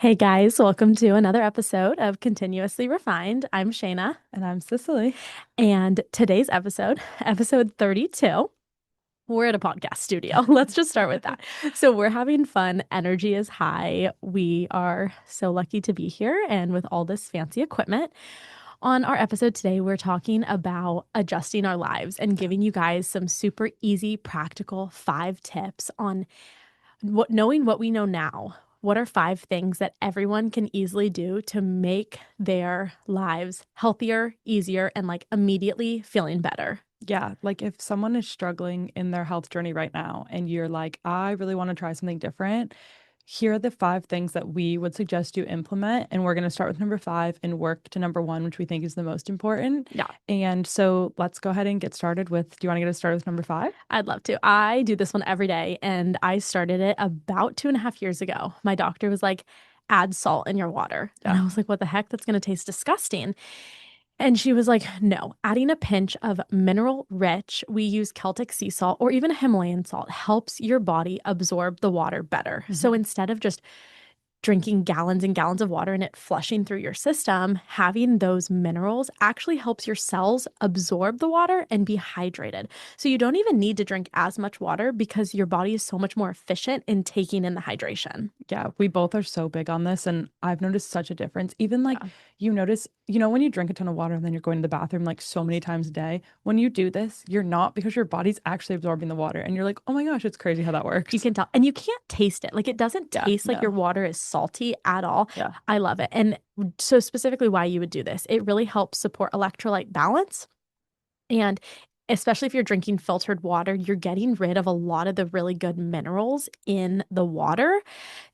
Hey guys, welcome to another episode of Continuously Refined. I'm Shayna, And I'm Cicely. and today's episode, episode 32, we're at a podcast studio. Let's just start with that. So, we're having fun. Energy is high. We are so lucky to be here and with all this fancy equipment. On our episode today, we're talking about adjusting our lives and giving you guys some super easy, practical 5 tips on knowing what we know now. What are 5 things that everyone can easily do to make their lives healthier, easier, and like immediately feeling better? Yeah, like if someone is struggling in their health journey right now and you're like, I really want to try something different, here are the 5 things that we would suggest you implement. And we're going to start with number 5 and work to number 1, which we think is the most important. Yeah, And so let's go ahead and get started with, do you want to get us started with number 5? I'd love to. I do this one every day, and I started it about 2.5 years ago. My doctor was like, add salt in your water. And Yeah. I was like, what the heck? That's going to taste disgusting. And she was like, no, adding a pinch of mineral rich, we use Celtic sea salt or even a Himalayan salt, helps your body absorb the water better. So Mhm. instead of just drinking gallons and gallons of water and it flushing through your system, having those minerals actually helps your cells absorb the water and be hydrated. So you don't even need to drink as much water because your body is so much more efficient in taking in the hydration. Yeah, we both are so big on this, and I've noticed such a difference. Even like Yeah. you notice, when you drink a ton of water and then you're going to the bathroom like so many times a day, when you do this, you're not because your body's actually absorbing the water, and you're like, oh my gosh, it's crazy how that You works. can tell. And you can't taste it. Like it doesn't Yeah, taste like your no, water is salty at all. yeah, I love it. And so, specifically, why you would do this, it really helps support electrolyte balance. And especially if you're drinking filtered water, you're getting rid of a lot of the really good minerals in the water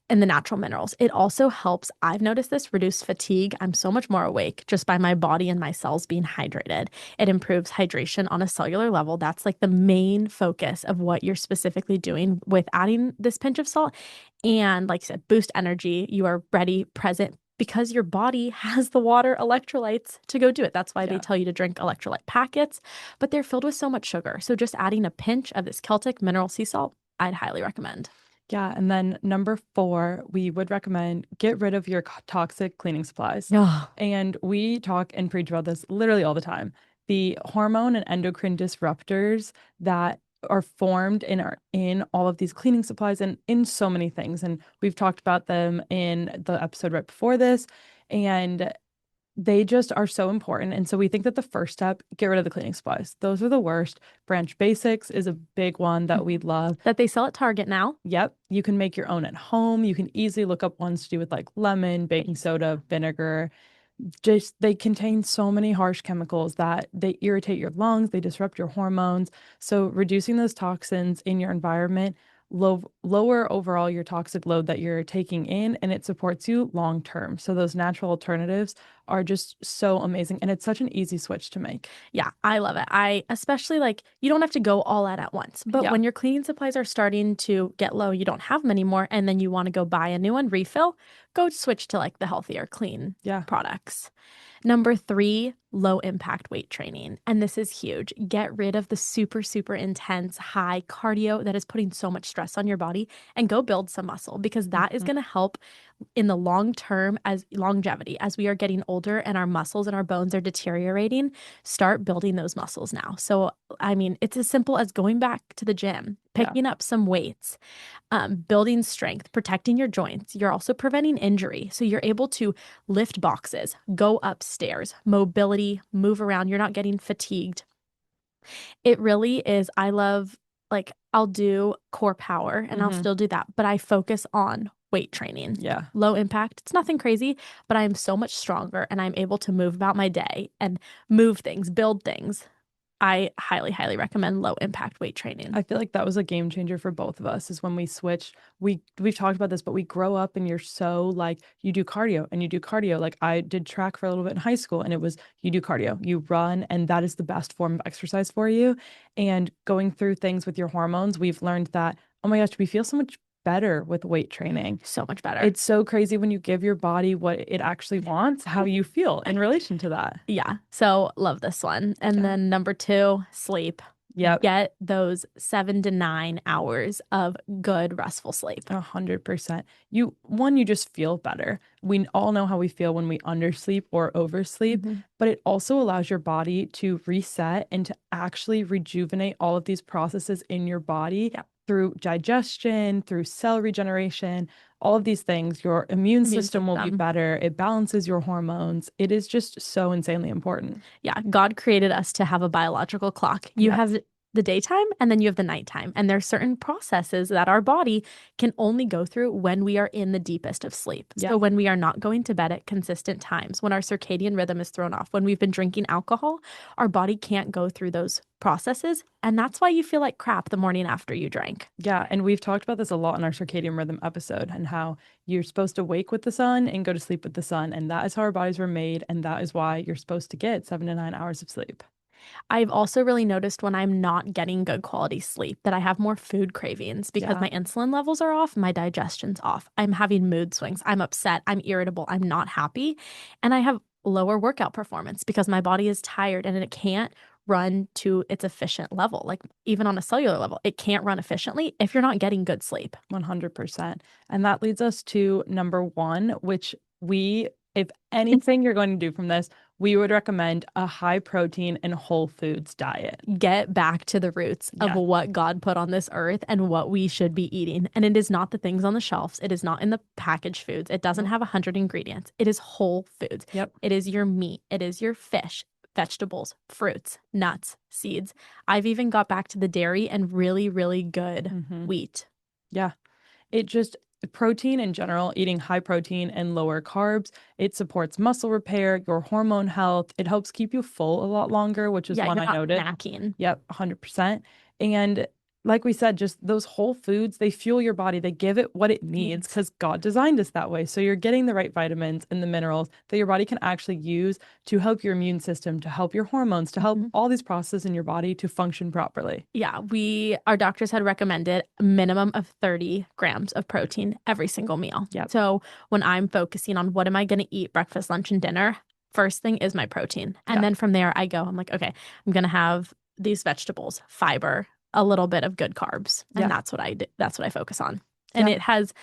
and the natural minerals. It also helps, I've noticed this, reduce fatigue. I'm so much more awake just by my body and my cells being hydrated. It improves hydration on a cellular level. That's like the main focus of what you're specifically doing with adding this pinch of salt. And like I said, boost energy. You are ready, present, because your body has the water electrolytes to go do it. That's why they yeah. tell you to drink electrolyte packets, but they're filled with so much sugar. So just adding a pinch of this Celtic mineral sea salt, I'd highly recommend. Yeah, and then number 4, we would recommend get rid of your toxic cleaning supplies. Oh, And we talk and preach about this literally all the time. The hormone and endocrine disruptors that are formed in all of these cleaning supplies and in so many things. And we've talked about them in the episode right before this. And they just are so important. And so we think that the first step, get rid of the cleaning supplies. Those are the worst. Branch Basics is a big one that we love. that they sell at Target now. Yep, you can make your own at home. You can easily look up ones to do with like lemon, baking soda, vinegar. Just they contain so many harsh chemicals that they irritate your lungs, they disrupt your hormones. So reducing those toxins in your environment lower overall your toxic load that you're taking in, and it supports you long term. So those natural alternatives are just so amazing, and it's such an easy switch to make. Yeah, I love it. I especially like you don't have to go all out at once, but Yeah. when your cleaning supplies are starting to get low, you don't have them anymore, and then you want to go buy a new one, refill, go switch to like the healthier, clean Yeah. products. Number 3, low impact weight training. And this is huge. Get rid of the super, super intense high cardio that is putting so much stress on your body and go build some muscle because that is Mhm. going to help in the long term as longevity. As we are getting older and our muscles and our bones are deteriorating, start building those muscles now. So, I mean, it's as simple as going back to the gym, Yeah. picking up some weights, building strength, protecting your joints. You're also preventing injury. So you're able to lift boxes, go upstairs, mobility, move around. You're not getting fatigued. It really is. I love, like, I'll do core power and I'll Hmm. still do that, but I focus on weight training. Yeah. Low impact. It's nothing crazy, but I'm so much stronger and I'm able to move about my day and move things, build things. I highly, highly recommend low impact weight training. I feel like that was a game changer for both of us is when we switched. We've talked about this, but we grow up and you're so like you do cardio and you do cardio. Like I did track for a little bit in high school and it was you do cardio, you run, and that is the best form of exercise for you. And going through things with your hormones, we've learned that, oh my gosh, we feel so much better with weight training. So much better. It's so crazy when you give your body what it actually wants, how you feel in relation to that. Yeah. So love this one. And Yeah. then number 2, sleep. Yep. Get those 7 to 9 hours of good, restful sleep. 100%. You just feel better. We all know how we feel when we undersleep or oversleep, Mhm. but it also allows your body to reset and to actually rejuvenate all of these processes in your body Yeah, through digestion, through cell regeneration, all of these things. Your immune immune system will be system. better. It balances your hormones. It is just so insanely important. Yeah, God created us to have a biological clock. You Yep. have the daytime and then you have the nighttime. And there's certain processes that our body can only go through when we are in the deepest of sleep. Yep. So when we are not going to bed at consistent times, when our circadian rhythm is thrown off, when we've been drinking alcohol, our body can't go through those processes. And that's why you feel like crap the morning after you drank. Yeah, and we've talked about this a lot in our circadian rhythm episode and how you're supposed to wake with the sun and go to sleep with the sun. And that is how our bodies were made. And that is why you're supposed to get 7 to 9 hours of sleep. I've also really noticed when I'm not getting good quality sleep that I have more food cravings because Yeah, my insulin levels are off, my digestion's off. I'm having mood swings. I'm upset, I'm irritable, I'm not happy, and I have lower workout performance because my body is tired and it can't run to its efficient level. Like even on a cellular level, it can't run efficiently if you're not getting good sleep. 100%. And that leads us to number one, which if anything you're going to do from this, we would recommend a high protein and whole foods diet. Get back to the roots of Yeah. what God put on this earth and what we should be eating. And it is not the things on the shelves. It is not in the packaged foods. It doesn't Nope. have 100 ingredients. It is whole foods. Yep. It is your meat. It is your fish, vegetables, fruits, nuts, seeds. I've even got back to the dairy and really, really good Hmm. wheat. Yeah. It just protein in general, eating high protein and lower carbs, it supports muscle repair, your hormone health. It helps keep you full a lot longer, which is Yeah, one you're I not noted. snacking. Yep, 100%. And like we said, just those whole foods, they fuel your body. They give it what it needs Needs. because God designed us that way. So you're getting the right vitamins and the minerals that your body can actually use to help your immune system, to help your hormones, to help Mhm. all these processes in your body to function properly. Yeah, our doctors had recommended a minimum of 30 grams of protein every single meal. Yep. So when I'm focusing on what am I going to eat breakfast, lunch, and dinner, first thing is my protein. And Yeah. then from there, I'm like, okay, I'm going to have these vegetables, fiber, a little bit of good carbs. And Yeah. that's what I focus on. And Yeah. it has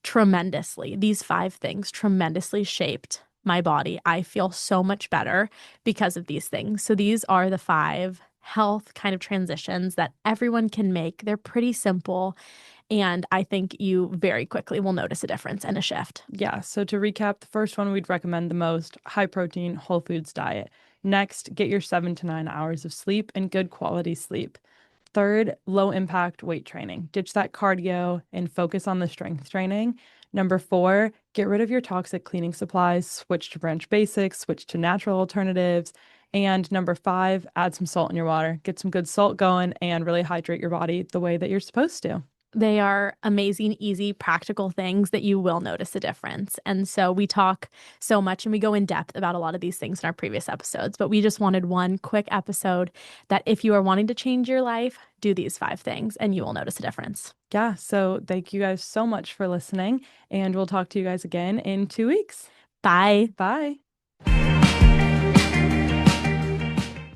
these 5 things tremendously shaped my body. I feel so much better because of these things. So these are the 5 health kind of transitions that everyone can make. They're pretty simple. And I think you very quickly will notice a difference and a shift. Yeah. So to recap, the first one we'd recommend the most high protein, whole foods diet. Next, get your 7 to 9 hours of sleep and good quality sleep. Third, low impact weight training. Ditch that cardio and focus on the strength training. Number four, get rid of your toxic cleaning supplies, switch to branch basics, switch to natural alternatives. And number five, add some salt in your water. Get some good salt going and really hydrate your body the way that you're supposed to. They are amazing, easy, practical things that you will notice a difference. And so we talk so much and we go in depth about a lot of these things in our previous episodes, but we just wanted one quick episode that if you are wanting to change your life, do these 5 things and you will notice a difference. Yeah. So thank you guys so much for listening. And we'll talk to you guys again in 2 weeks. Bye. Bye.